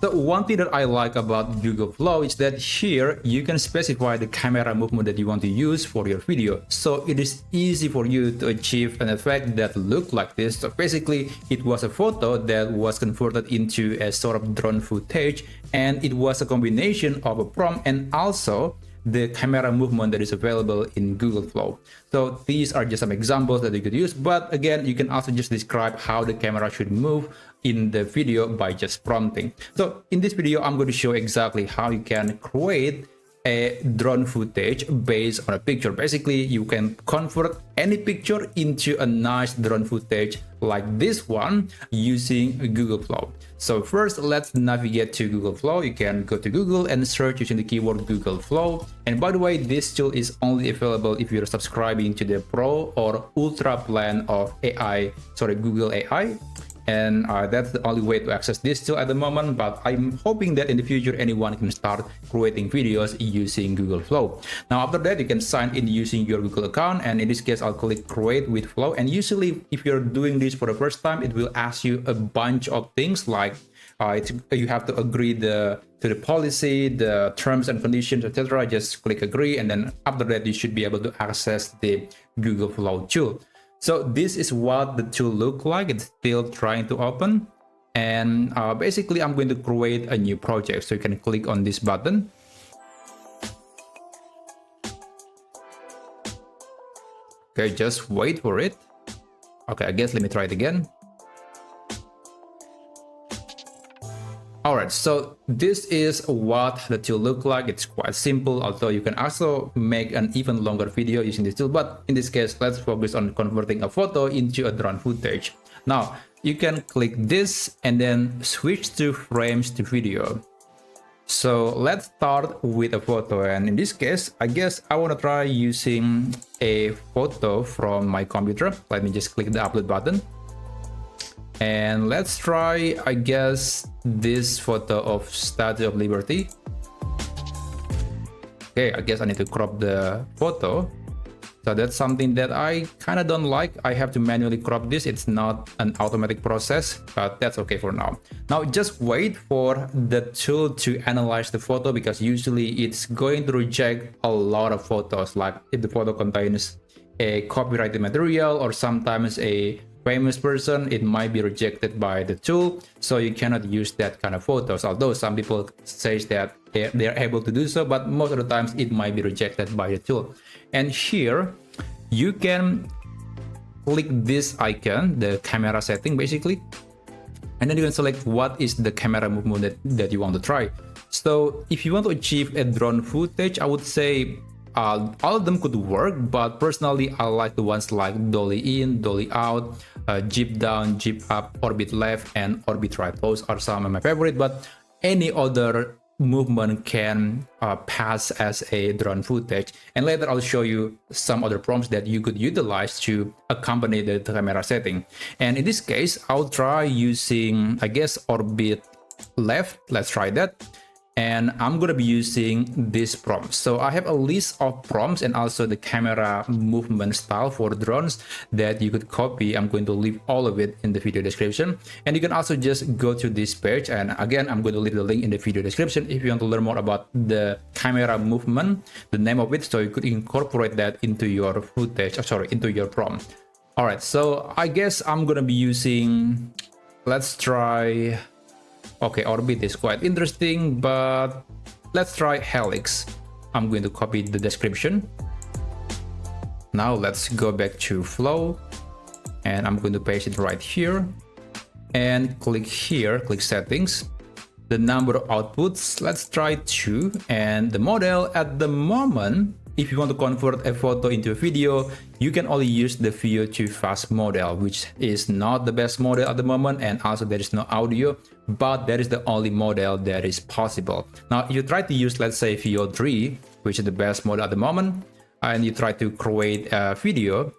So one thing that I like about Google Flow is that here you can specify the camera movement that you want to use for your video. So it is easy for you to achieve an effect that look like this. So basically it was a photo that was converted into a sort of drone footage, and it was a combination of a prompt and also the camera movement that is available in Google Flow. So these are just some examples that you could use, but again, you can also just describe how the camera should move in the video by just prompting. So in this video, I'm going to show exactly how you can create a drone footage based on a picture. Basically, you can convert any picture into a nice drone footage like this one using Google Flow. So first, let's navigate to Google Flow. You can go to Google and search using the keyword Google Flow. And by the way, this tool is only available if you're subscribing to the Pro or Ultra plan of Google AI. And that's the only way to access this tool at the moment, but I'm hoping that in the future anyone can start creating videos using Google Flow. Now after that, you can sign in using your Google account, and in this case I'll click create with Flow. And usually if you're doing this for the first time, it will ask you a bunch of things like you have to agree to the policy, the terms and conditions, etc. Just click agree, and then after that you should be able to access the Google Flow tool. So this is what the tool looks like. It's still trying to open, and basically I'm going to create a new project. So you can click on this button. Okay, just wait for it. Okay, I guess let me try it again. Alright, so this is what the tool looks like. It's quite simple, although you can also make an even longer video using this tool. But in this case, let's focus on converting a photo into a drone footage. Now, you can click this and then switch to frames to video. So let's start with a photo. And in this case, I guess I want to try using a photo from my computer. Let me just click the upload button. And let's try, I guess, this photo of Statue of Liberty. Okay, I guess I need to crop the photo. So that's something that I kind of don't like. I have to manually crop this. It's not an automatic process, but that's okay for now. Now just wait for the tool to analyze the photo, because usually it's going to reject a lot of photos. Like if the photo contains a copyrighted material or sometimes a famous person, it might be rejected by the tool, so you cannot use that kind of photos. Although some people say that they're able to do so, but most of the times it might be rejected by the tool. And here you can click this icon, the camera setting basically, and then you can select what is the camera movement that you want to try. So if you want to achieve a drone footage, I would say all of them could work, but personally I like the ones like Dolly In, Dolly Out, Jeep Down, Jeep Up, Orbit Left, and Orbit Right. Those are some of my favorite, but any other movement can pass as a drone footage. And later I'll show you some other prompts that you could utilize to accompany the camera setting. And in this case, I'll try using, I guess, Orbit Left. Let's try that. And I'm going to be using this prompt. So I have a list of prompts and also the camera movement style for drones that you could copy. I'm going to leave all of it in the video description. And you can also just go to this page. And again, I'm going to leave the link in the video description if you want to learn more about the camera movement, the name of it, so you could incorporate that into your footage, into your prompt. All right, so I guess I'm going to be using, let's try, okay, Orbit is quite interesting, but let's try Helix. I'm going to copy the description. Now let's go back to Flow, and I'm going to paste it right here and click here, click settings. The number of outputs, let's try 2. And the model at the moment, if you want to convert a photo into a video, you can only use the VO to fast model, which is not the best model at the moment, and also there is no audio, but that is the only model that is possible. Now, if you try to use, let's say, VO3, which is the best model at the moment, and you try to create a video,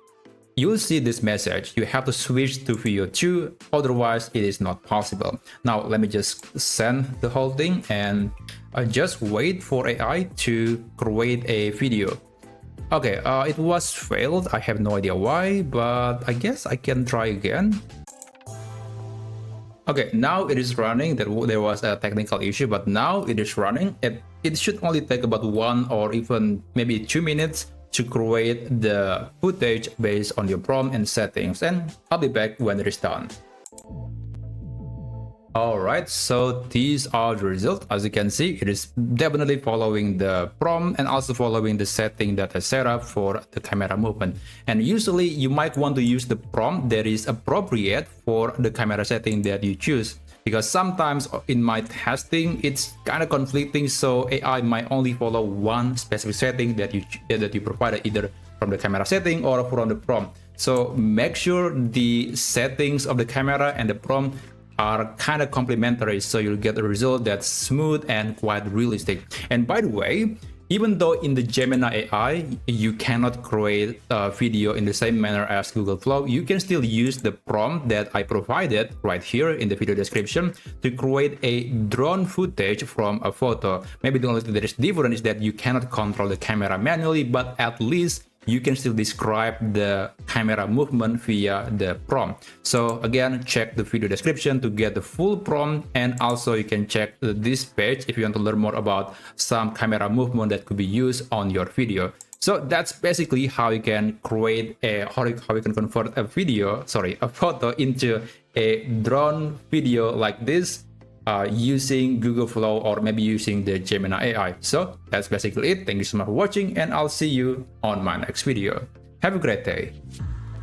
you'll see this message. You have to switch to VO2, otherwise it is not possible. Now, let me just send the whole thing and just wait for AI to create a video. Okay, it was failed. I have no idea why, but I guess I can try again. Okay, now it is running. There was a technical issue, but now it is running. It should only take about 1 or even maybe 2 minutes to create the footage based on your prompt and settings, and I'll be back when it is done. Alright, so these are the results. As you can see, it is definitely following the prompt and also following the setting that I set up for the camera movement. And usually you might want to use the prompt that is appropriate for the camera setting that you choose, because sometimes in my testing it's kind of conflicting, so AI might only follow one specific setting that you provided, either from the camera setting or from the prompt. So make sure the settings of the camera and the prompt are kind of complementary, so you'll get a result that's smooth and quite realistic. And by the way, even though in the Gemini AI you cannot create a video in the same manner as Google Flow, you can still use the prompt that I provided right here in the video description to create a drone footage from a photo. Maybe the only thing that is different is that you cannot control the camera manually, but at least you can still describe the camera movement via the prompt. So again, check the video description to get the full prompt, and also you can check this page if you want to learn more about some camera movement that could be used on your video. So that's basically how you can create how you can convert a photo into a drone video like this, using Google Flow or maybe using the Gemini AI. So that's basically it. Thank you so much for watching, and I'll see you on my next video. Have a great day.